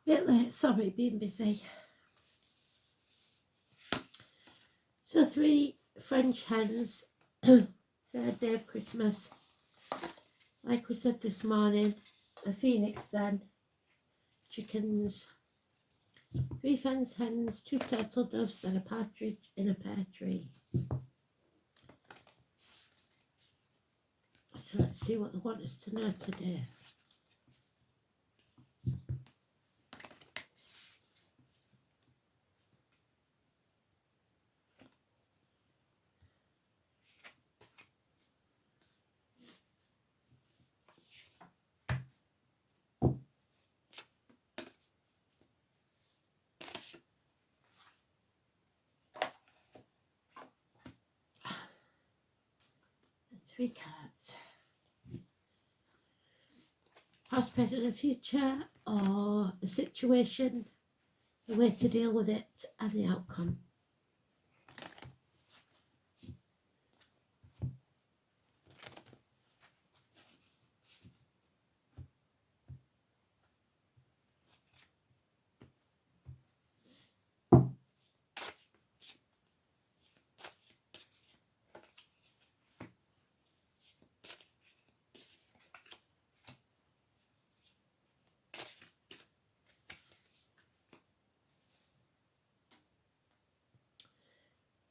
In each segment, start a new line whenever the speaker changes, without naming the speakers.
Bit late, sorry, being busy. So 3 French hens, third day of Christmas. Like we said this morning, a phoenix then, chickens, 3 French hens, 2 turtle doves and a partridge in a pear tree. So let's see what they want us to know today. Three cards. Past, present and future, or the situation, the way to deal with it and the outcome.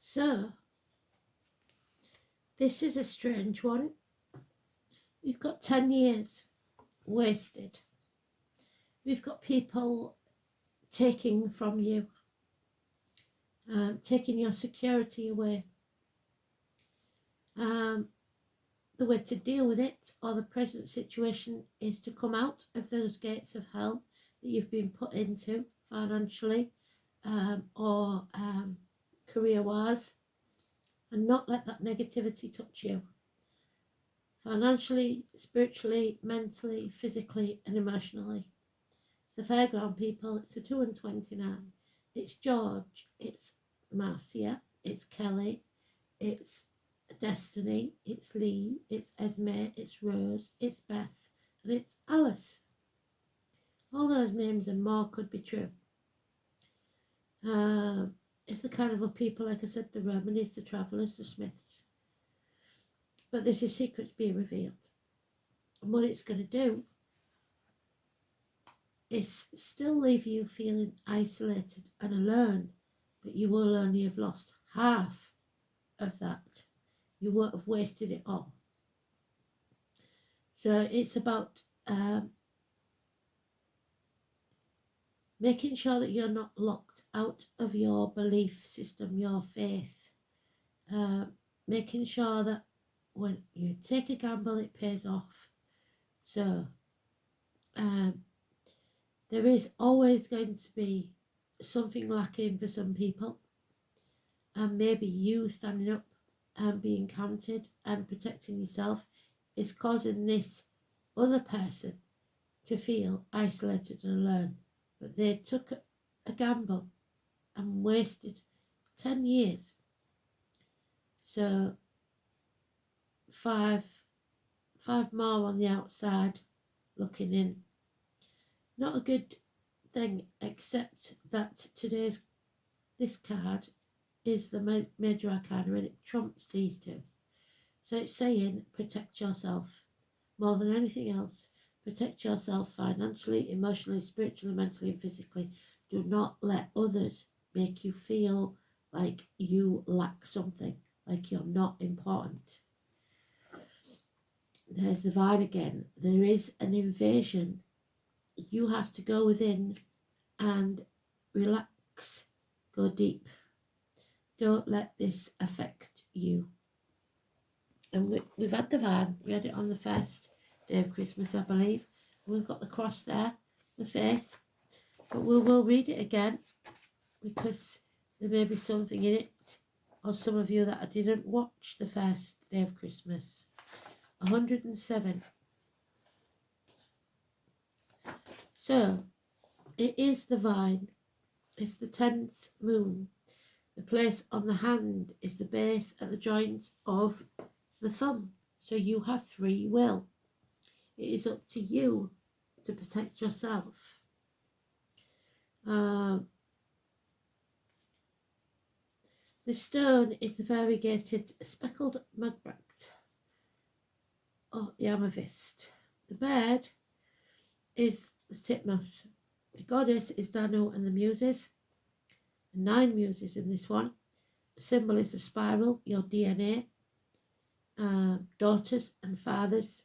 So, this is a strange one. We've got 10 years wasted. We've got people taking from you, taking your security away. The way to deal with it, or the present situation, is to come out of those gates of hell that you've been put into financially or career-wise, and not let that negativity touch you. Financially, spiritually, mentally, physically and emotionally. It's the fairground people, it's the 2 and 29. It's George, it's Marcia, it's Kelly, it's Destiny, it's Lee, it's Esme, it's Rose, it's Beth, and it's Alice. All those names and more could be true. It's the carnival people, like I said, the Romanies, the Travellers, the Smiths. But there's a secret being revealed. And what it's going to do is still leave you feeling isolated and alone, but you will only have lost half of that. You won't have wasted it all. So it's about making sure that you're not locked out of your belief system, your faith. Making sure that when you take a gamble, it pays off. So there is always going to be something lacking for some people, and maybe you standing up and being counted and protecting yourself is causing this other person to feel isolated and alone. But they took a gamble and wasted 10 years. So five more on the outside looking in. Not a good thing, except that this card is the major arcana and it trumps these two. So it's saying protect yourself more than anything else. Protect yourself financially, emotionally, spiritually, mentally and physically. Do not let others make you feel like you lack something, like you're not important. There's the vine again. There is an invasion. You have to go within and relax, go deep. Don't let this affect you. And we've had the vine. We had it on the first day of Christmas, I believe. We've got the cross there, the faith. But we will read it again because there may be something in it, or some of you that I didn't watch the first day of Christmas. 107. So, it is the vine. It's the 10th moon. The place on the hand is the base at the joint of the thumb. So you have free will. It is up to you to protect yourself. The stone is the variegated speckled magbract, or the amethyst. The bird is the titmouse. The goddess is Danu and the muses. The 9 muses in this one. The symbol is the spiral, your DNA, daughters and fathers.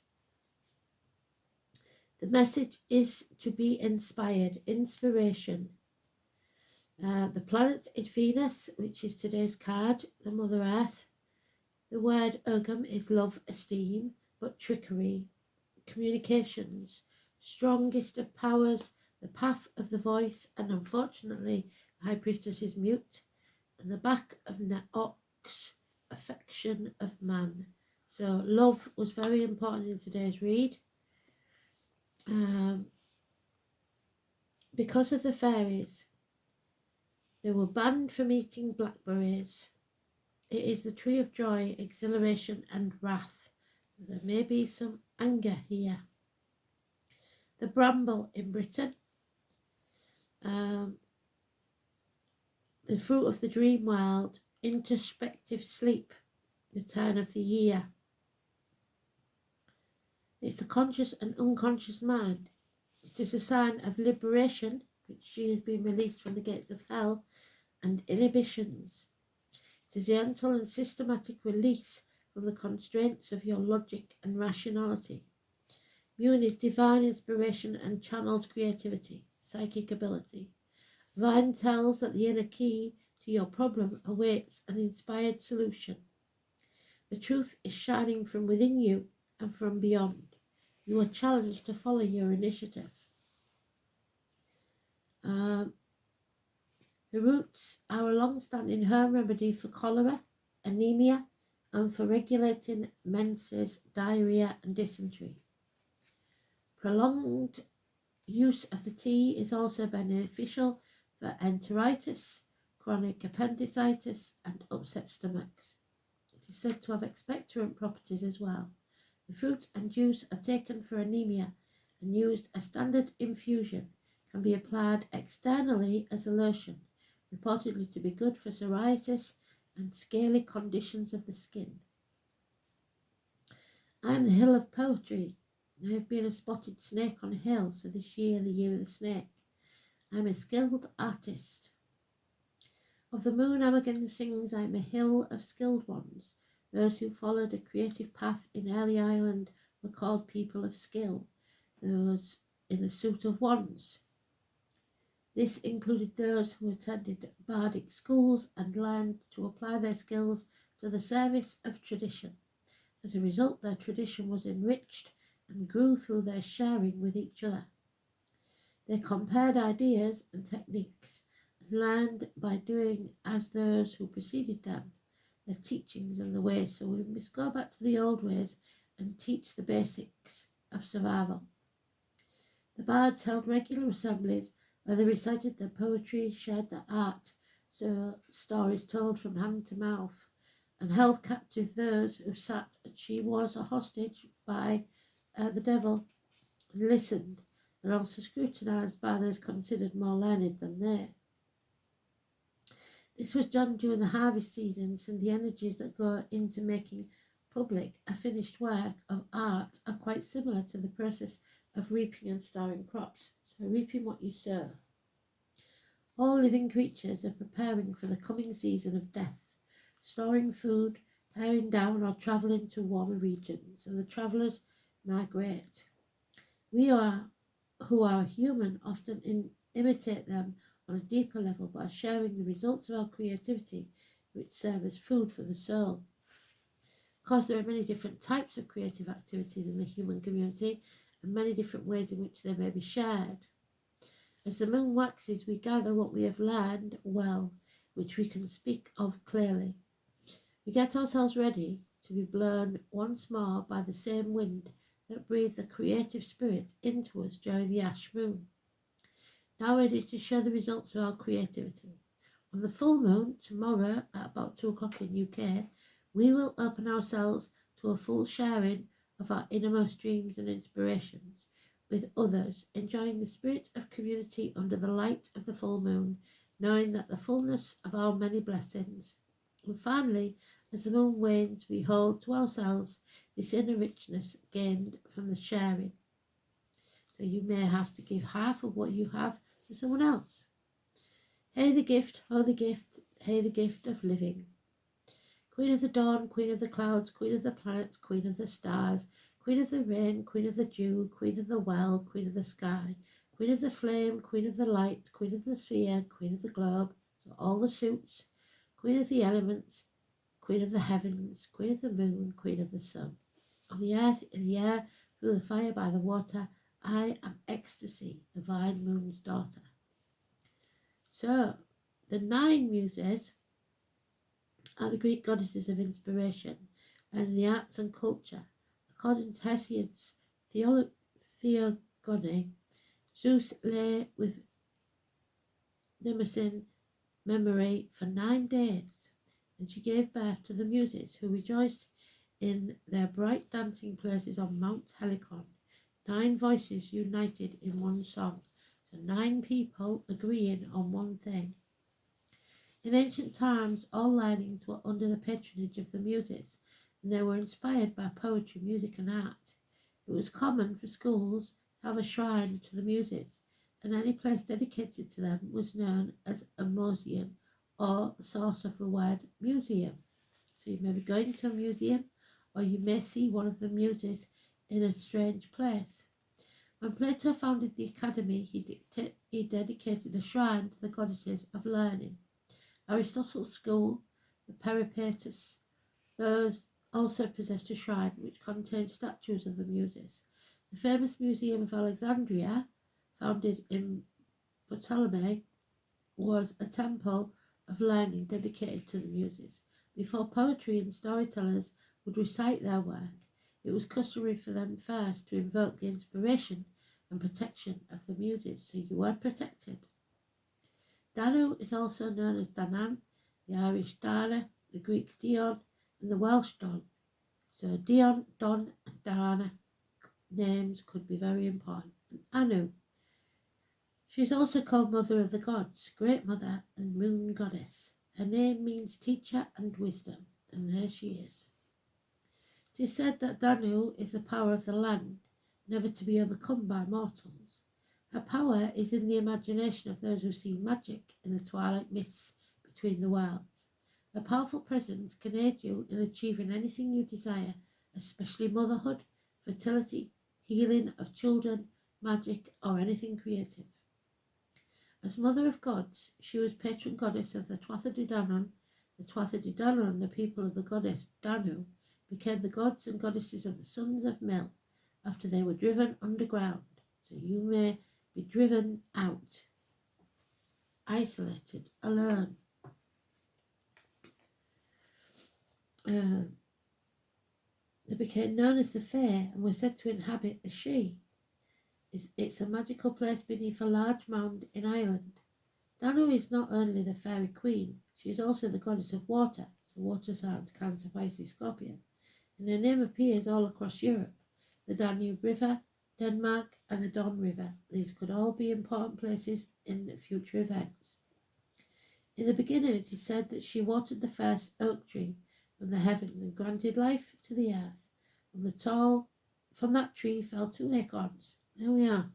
The message is to be inspired, inspiration. The planet is Venus, which is today's card, the Mother Earth. The word Urgam is love, esteem, but trickery, communications, strongest of powers, the path of the voice, and unfortunately, the High Priestess is mute, and the back of Neox, affection of man. So love was very important in today's read. Because of the fairies, they were banned from eating blackberries. It is the tree of joy, exhilaration, and wrath. So there may be some anger here. The bramble in Britain. The fruit of the dream world, introspective sleep, the turn of the year. It's the conscious and unconscious mind. It is a sign of liberation, which she has been released from the gates of hell, and inhibitions. It is a gentle and systematic release from the constraints of your logic and rationality. Moon is divine inspiration and channeled creativity, psychic ability. Vine tells that the inner key to your problem awaits an inspired solution. The truth is shining from within you and from beyond. You are challenged to follow your initiative. The roots are a long-standing home remedy for cholera, anemia, and for regulating menses, diarrhea, and dysentery. Prolonged use of the tea is also beneficial for enteritis, chronic appendicitis, and upset stomachs. It is said to have expectorant properties as well. The fruit and juice are taken for anemia and used as standard infusion. Can be applied externally as a lotion, reportedly to be good for psoriasis and scaly conditions of the skin. I am the hill of poetry. I have been a spotted snake on a hill, so this year, the year of the snake. I am a skilled artist. Of the moon, Amagan sings, I am a hill of skilled ones. Those who followed a creative path in early Ireland were called people of skill, those in the suit of wands. This included those who attended bardic schools and learned to apply their skills to the service of tradition. As a result, their tradition was enriched and grew through their sharing with each other. They compared ideas and techniques and learned by doing as those who preceded them, their teachings and the ways. So we must go back to the old ways and teach the basics of survival. The bards held regular assemblies where they recited their poetry, shared their art, so stories told from hand to mouth, and held captive those who sat as she was a hostage by the devil, and listened, and also scrutinised by those considered more learned than they. This was done during the harvest seasons, and the energies that go into making public a finished work of art are quite similar to the process of reaping and storing crops. So reaping what you sow. All living creatures are preparing for the coming season of death, storing food, paring down or travelling to warmer regions, and the travellers migrate. We who are human often imitate them on a deeper level by sharing the results of our creativity, which serve as food for the soul. Of course, there are many different types of creative activities in the human community and many different ways in which they may be shared. As the moon waxes, we gather what we have learned well, which we can speak of clearly. We get ourselves ready to be blown once more by the same wind that breathed the creative spirit into us during the ash moon. Now ready to show the results of our creativity. On the full moon, tomorrow at about 2 o'clock in UK, we will open ourselves to a full sharing of our innermost dreams and inspirations. with others, enjoying the spirit of community under the light of the full moon, knowing that the fullness of our many blessings. And finally, as the moon wanes, we hold to ourselves this inner richness gained from the sharing. So you may have to give half of what you have to someone else. Hey the gift, oh the gift, hey the gift of living. Queen of the dawn, queen of the clouds, queen of the planets, queen of the stars, queen of the rain, queen of the dew, queen of the well, queen of the sky, queen of the flame, queen of the light, queen of the sphere, queen of the globe, so all the suits, queen of the elements, queen of the heavens, queen of the moon, queen of the sun. On the earth, in the air, through the fire, by the water, I am ecstasy, the vine moon's daughter. So, the 9 muses are the Greek goddesses of inspiration and the arts and culture. According to Hesiod's Theogony, Zeus lay with Mnemosyne memory for 9 days, and she gave birth to the muses, who rejoiced in their bright dancing places on Mount Helicon. 9 voices united in one song, so 9 people agreeing on one thing. In ancient times, all learnings were under the patronage of the muses, and they were inspired by poetry, music, and art. It was common for schools to have a shrine to the muses, and any place dedicated to them was known as a museum, or the source of the word museum. So you may be going to a museum, or you may see one of the muses in a strange place. When Plato founded the academy, he dedicated a shrine to the goddesses of learning. Aristotle's school, the Peripatus, those also possessed a shrine which contained statues of the muses. The famous Museum of Alexandria, founded in Ptolemy, was a temple of learning dedicated to the muses. Before poetry and storytellers would recite their work, it was customary for them first to invoke the inspiration and protection of the muses, so you were protected. Danu is also known as Danan, the Irish Dana, the Greek Dion, and the Welsh Don. So Dion, Don, and Dana names could be very important. And Anu, she is also called Mother of the Gods, Great Mother, and Moon Goddess. Her name means teacher and wisdom, and there she is. It is said that Danu is the power of the land, never to be overcome by mortals. Her power is in the imagination of those who see magic in the twilight mists between the worlds. Her powerful presence can aid you in achieving anything you desire, especially motherhood, fertility, healing of children, magic, or anything creative. As Mother of Gods, she was patron goddess of the Tuatha De Danann. The Tuatha De Danann, the people of the goddess Danu, became the gods and goddesses of the sons of Mil after they were driven underground. So you may be driven out, isolated, alone. They became known as the Fae and were said to inhabit the Sidhe. It's a magical place beneath a large mound in Ireland. Danu is not only the fairy queen, she is also the goddess of water, so water signs Cancer, Pisces, Scorpio, and her name appears all across Europe. The Danube River, Denmark, and the Don River. These could all be important places in future events. In the beginning, it is said that she watered the first oak tree from the heavens and granted life to the earth. From that tree fell 2 acorns. There we are.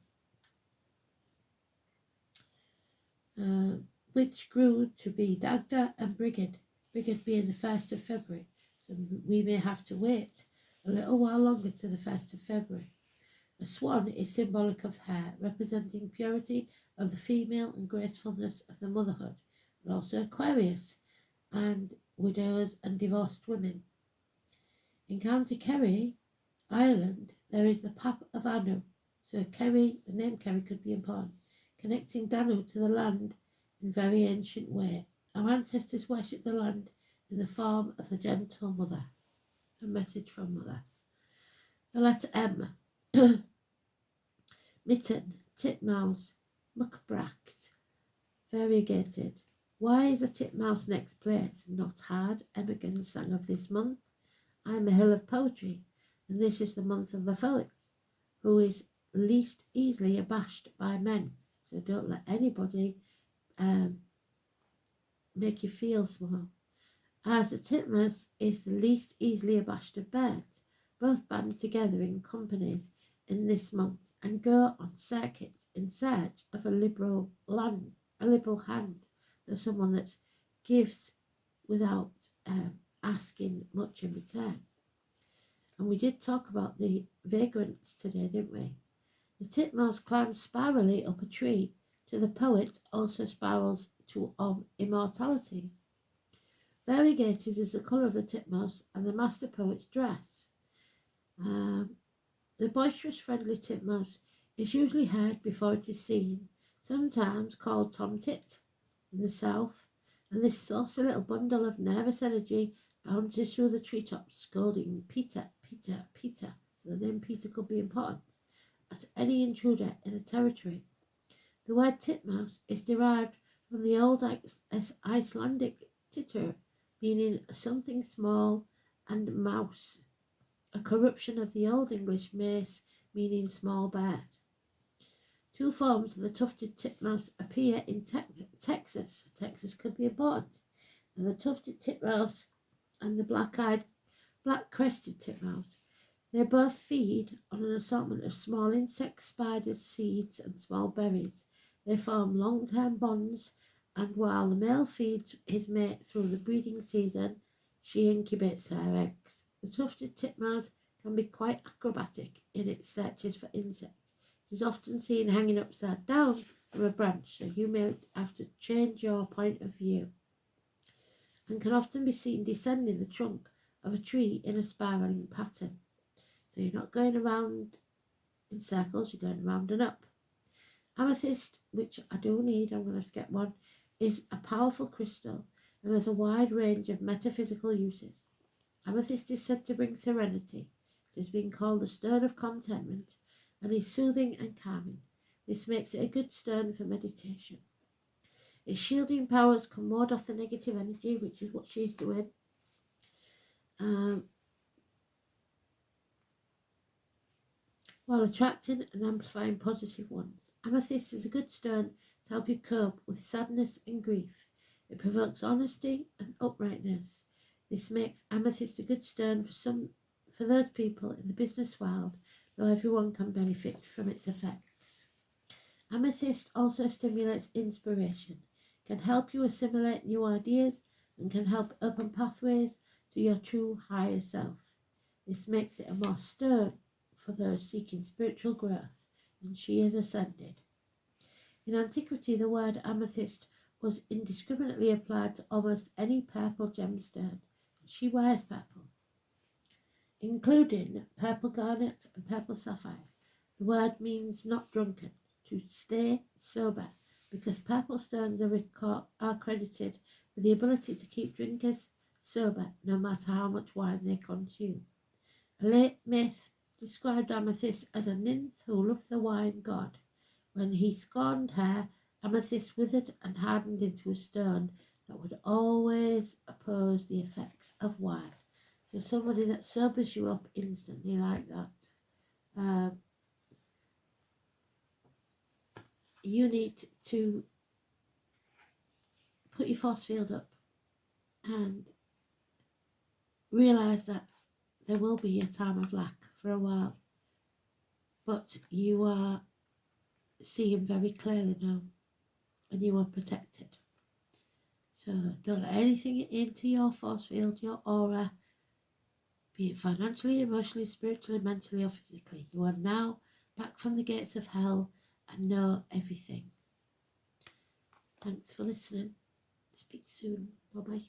Which grew to be Dagda and Brigid. Brigid being the 1st of February. So we may have to wait a little while longer to the 1st of February. A swan is symbolic of hair, representing purity of the female and gracefulness of the motherhood, but also Aquarius and widows and divorced women. In County Kerry, Ireland, there is the Pap of Anu. So Kerry, the name Kerry could be important, connecting Danu to the land in a very ancient way. Our ancestors worshipped the land in the form of the gentle mother. A message from mother. The letter M. Mitten, titmouse, muckbracht, variegated. Why is a titmouse next place? Not hard. Emmegin sang of this month. I'm a hill of poetry, and this is the month of the poet, who is least easily abashed by men. So don't let anybody make you feel small. As the titmouse is the least easily abashed of birds, both band together in companies in this month and go on circuits in search of a liberal hand, so someone that gives without asking much in return. And we did talk about the vagrants today, didn't we? The titmouse climbs spirally up a tree. To the poet, also spirals to immortality. Variegated is the colour of the titmouse and the master poet's dress. The boisterous, friendly titmouse is usually heard before it is seen, sometimes called Tom Tit in the south, and this saucy little bundle of nervous energy bounces through the treetops, scolding Peter, Peter, Peter, so the name Peter could be important, at any intruder in the territory. The word titmouse is derived from the old Icelandic titter, meaning something small, and mouse, a corruption of the Old English mace, meaning small bird. Two forms of the tufted titmouse appear in Texas. Texas could be important. And the tufted titmouse and the black-crested titmouse. They both feed on an assortment of small insects, spiders, seeds, and small berries. They form long-term bonds, and while the male feeds his mate through the breeding season, she incubates her eggs. The tufted titmouse can be quite acrobatic in its searches for insects. It is often seen hanging upside down from a branch, so you may have to change your point of view, and can often be seen descending the trunk of a tree in a spiralling pattern. So you're not going around in circles, you're going round and up. Amethyst, which I do need, I'm going to get one, is a powerful crystal and has a wide range of metaphysical uses. Amethyst is said to bring serenity. It has been called the stone of contentment and is soothing and calming. This makes it a good stone for meditation. Its shielding powers can ward off the negative energy, which is what she's doing. While attracting and amplifying positive ones. Amethyst is a good stone to help you cope with sadness and grief. It provokes honesty and uprightness. This makes amethyst a good stone for those people in the business world, though everyone can benefit from its effects. Amethyst also stimulates inspiration, can help you assimilate new ideas, and can help open pathways to your true higher self. This makes it a more stone for those seeking spiritual growth, and she has ascended. In antiquity, the word amethyst was indiscriminately applied to almost any purple gemstone. She wears purple, including purple garnet and purple sapphire. The word means not drunken, to stay sober, because purple stones are credited with the ability to keep drinkers sober no matter how much wine they consume. A late myth described Amethyst as a nymph who loved the wine god. When he scorned her, Amethyst withered and hardened into a stone that would always oppose the effects of wine. So somebody that sobers you up instantly like that. You need to put your force field up and realise that there will be a time of lack for a while, but you are seeing very clearly now and you are protected. So don't let anything into your force field, your aura, be it financially, emotionally, spiritually, mentally or physically. You are now back from the gates of hell and know everything. Thanks for listening. Speak soon. Bye bye.